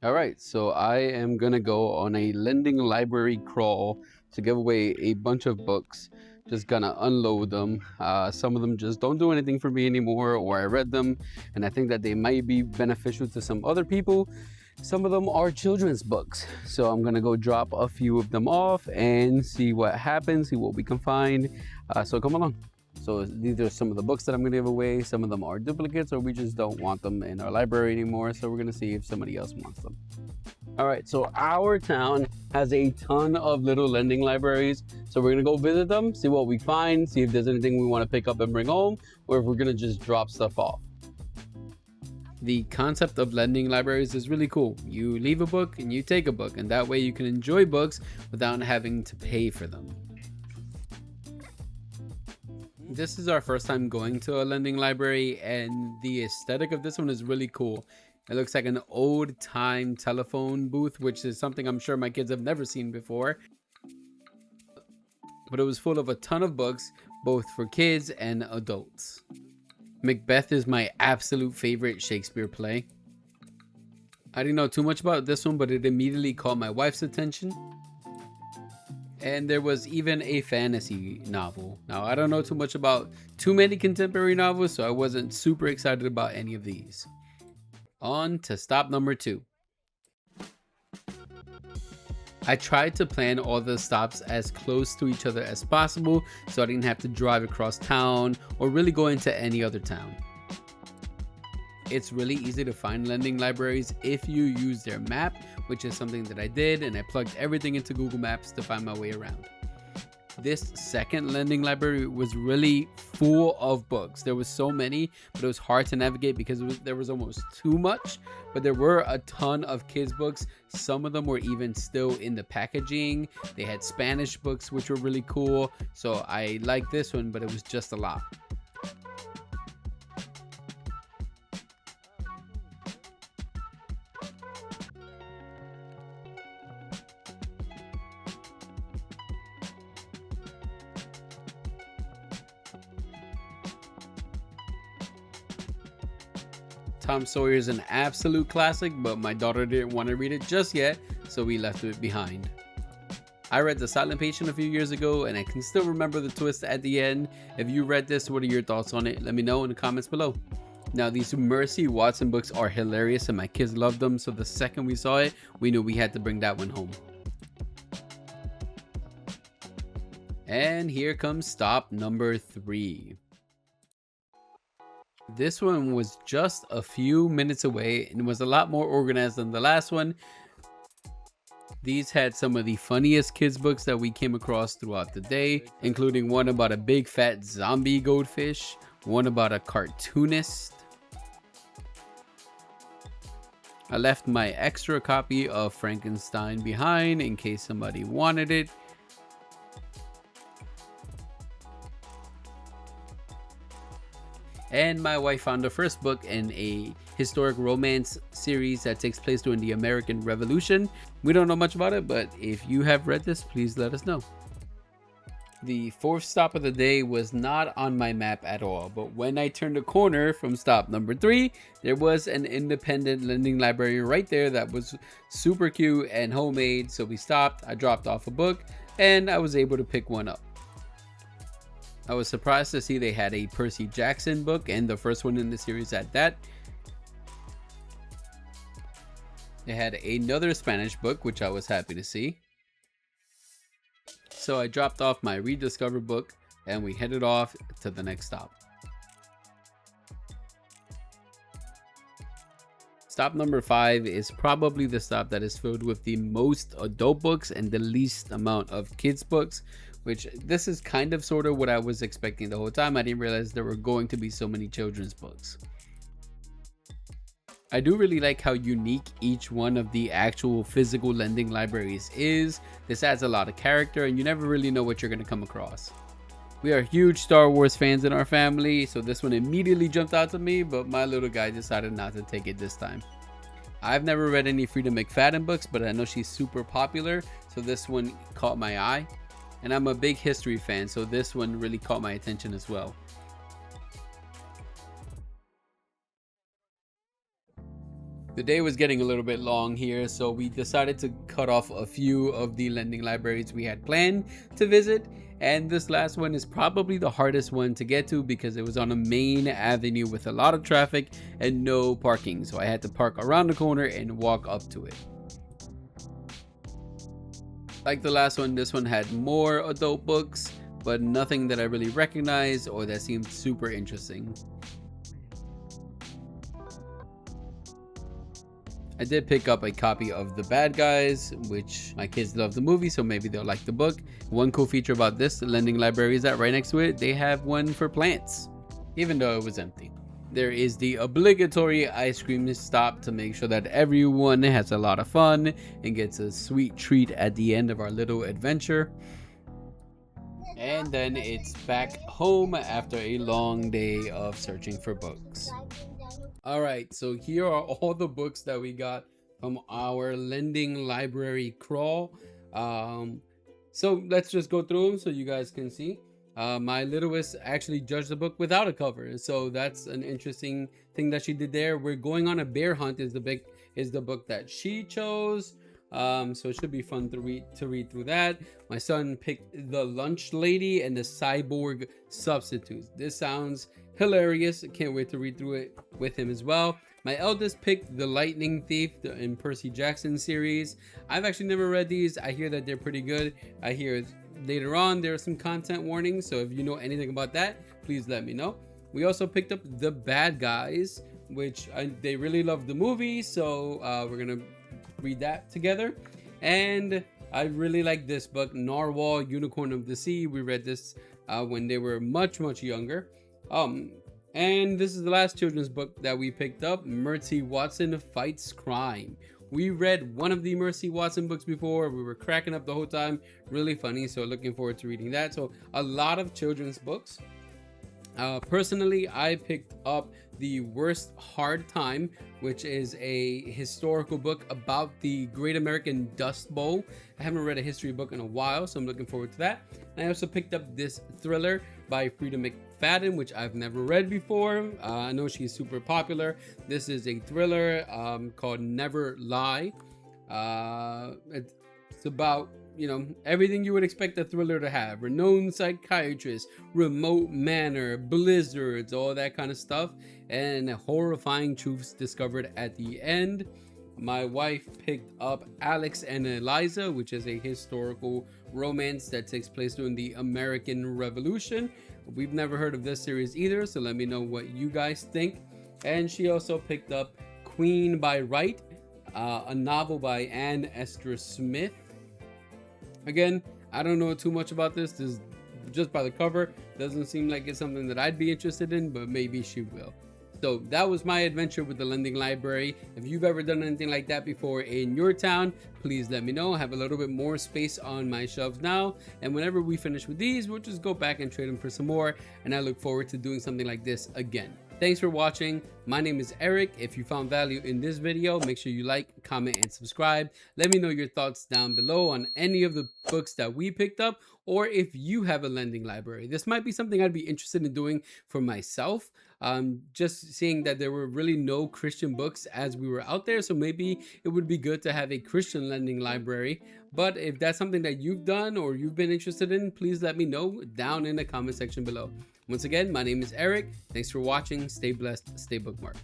All right, so I am gonna go on a lending library crawl to give away a bunch of books. Just gonna unload them. Some of them just don't do anything for me anymore, or I read them and I think that they might be beneficial to some other people. Some of them are children's books, so I'm gonna go drop a few of them off and see what happens, see what we can find. So come along. So these are some of the books that I'm gonna give away. Some of them are duplicates, or we just don't want them in our library anymore. So we're gonna see if somebody else wants them. All right, so our town has a ton of little lending libraries. So we're gonna go visit them, see what we find, see if there's anything we wanna pick up and bring home, or if we're gonna just drop stuff off. The concept of lending libraries is really cool. You leave a book and you take a book, and that way you can enjoy books without having to pay for them. This is our first time going to a lending library, and the aesthetic of this one is really cool. It looks like an old time telephone booth, which is something I'm sure my kids have never seen before. But it was full of a ton of books, both for kids and adults. Macbeth is my absolute favorite Shakespeare play. I didn't know too much about this one, but it immediately caught my wife's attention. And there was even a fantasy novel. Now, I don't know too much about too many contemporary novels, so I wasn't super excited about any of these. On to stop number 2. I tried to plan all the stops as close to each other as possible so I didn't have to drive across town or really go into any other town. It's really easy to find lending libraries if you use their map, which is something that I did, and I plugged everything into Google Maps to find my way around. This second lending library was really full of books. There was so many, but it was hard to navigate because there was almost too much. But there were a ton of kids books. Some of them were even still in the packaging. They had Spanish books, which were really cool. So I liked this one, but it was just a lot. Tom Sawyer is an absolute classic, but my daughter didn't want to read it just yet, so we left it behind. I read The Silent Patient a few years ago, and I can still remember the twist at the end. If you read this, what are your thoughts on it? Let me know in the comments below. Now, these Mercy Watson books are hilarious, and my kids loved them, so the second we saw it, we knew we had to bring that one home. And here comes stop number 3. This one was just a few minutes away and was a lot more organized than the last one. These had some of the funniest kids books that we came across throughout the day, including one about a big fat zombie goldfish, one about a cartoonist. I left my extra copy of Frankenstein behind in case somebody wanted it. And my wife found the first book in a historic romance series that takes place during the American Revolution. We don't know much about it, but if you have read this, please let us know. The fourth stop of the day was not on my map at all, but when I turned a corner from stop number 3, there was an independent lending library right there that was super cute and homemade. So we stopped, I dropped off a book, and I was able to pick one up. I was surprised to see they had a Percy Jackson book, and the first one in the series at that. They had another Spanish book, which I was happy to see. So I dropped off my rediscovered book, and we headed off to the next stop. Stop number 5 is probably the stop that is filled with the most adult books and the least amount of kids books, which this is kind of sort of what I was expecting the whole time. I didn't realize there were going to be so many children's books. I do really like how unique each one of the actual physical lending libraries is. This adds a lot of character, and you never really know what you're going to come across. We are huge Star Wars fans in our family, so this one immediately jumped out to me, but my little guy decided not to take it this time. I've never read any Freida McFadden books, but I know she's super popular, so this one caught my eye. And I'm a big history fan, so this one really caught my attention as well. The day was getting a little bit long here, so we decided to cut off a few of the lending libraries we had planned to visit. And this last one is probably the hardest one to get to because it was on a main avenue with a lot of traffic and no parking. So I had to park around the corner and walk up to it. Like the last one, this one had more adult books, but nothing that I really recognized or that seemed super interesting. I did pick up a copy of The Bad Guys, which my kids love the movie, so maybe they'll like the book. One cool feature about this lending library is that right next to it, they have one for plants, even though it was empty. There is the obligatory ice cream stop to make sure that everyone has a lot of fun and gets a sweet treat at the end of our little adventure. And then it's back home after a long day of searching for books. All right, so here are all the books that we got from our lending library crawl. So let's just go through them so you guys can see. My littlest actually judged the book without a cover, so that's an interesting thing that she did there. We're Going on a Bear Hunt is the book that she chose. So it should be fun to read through that. My son picked The Lunch Lady and the Cyborg Substitutes. This sounds hilarious. Can't wait to read through it with him as well. My eldest picked The Lightning Thief in Percy Jackson series. I've actually never read these. I hear that they're pretty good. I hear later on there are some content warnings, so if you know anything about that, please let me know. We also picked up The Bad Guys, which they really loved the movie, so we're gonna read that together. And I really like this book, Narwhal, Unicorn of the Sea. We read this when they were much younger. And this is the last children's book that we picked up, Mercy Watson Fights Crime. We read one of the Mercy Watson books before. We were cracking up the whole time. Really funny. So looking forward to reading that. So a lot of children's books. Personally, I picked up The Worst Hard Time, which is a historical book about the Great American Dust Bowl. I haven't read a history book in a while, so I'm looking forward to that. And I also picked up this thriller by Frida McFadden, which I've never read before. I know she's super popular. This is a thriller called Never Lie. It's about, you know, everything you would expect a thriller to have. Renowned psychiatrist, remote manor, blizzards, all that kind of stuff, and horrifying truths discovered at the end. My wife picked up Alex and Eliza, which is a historical romance that takes place during the American Revolution. We've never heard of this series either, so let me know what you guys think. And she also picked up Queen by Right, a novel by Anne Esther Smith. Again, I don't know too much about this. This just by the cover doesn't seem like it's something that I'd be interested in, but maybe she will. So that was my adventure with the lending library. If you've ever done anything like that before in your town, please let me know. I have a little bit more space on my shelves now, and whenever we finish with these, we'll just go back and trade them for some more, and I look forward to doing something like this again. Thanks for watching. My name is Eric. If you found value in this video, make sure you like, comment, and subscribe. Let me know your thoughts down below on any of the books that we picked up, or if you have a lending library. This might be something I'd be interested in doing for myself. Just seeing that there were really no Christian books as we were out there, so maybe it would be good to have a Christian lending library. But if that's something that you've done or you've been interested in, please let me know down in the comment section below. Once again, my name is Eric. Thanks for watching. Stay blessed, stay bookmarked.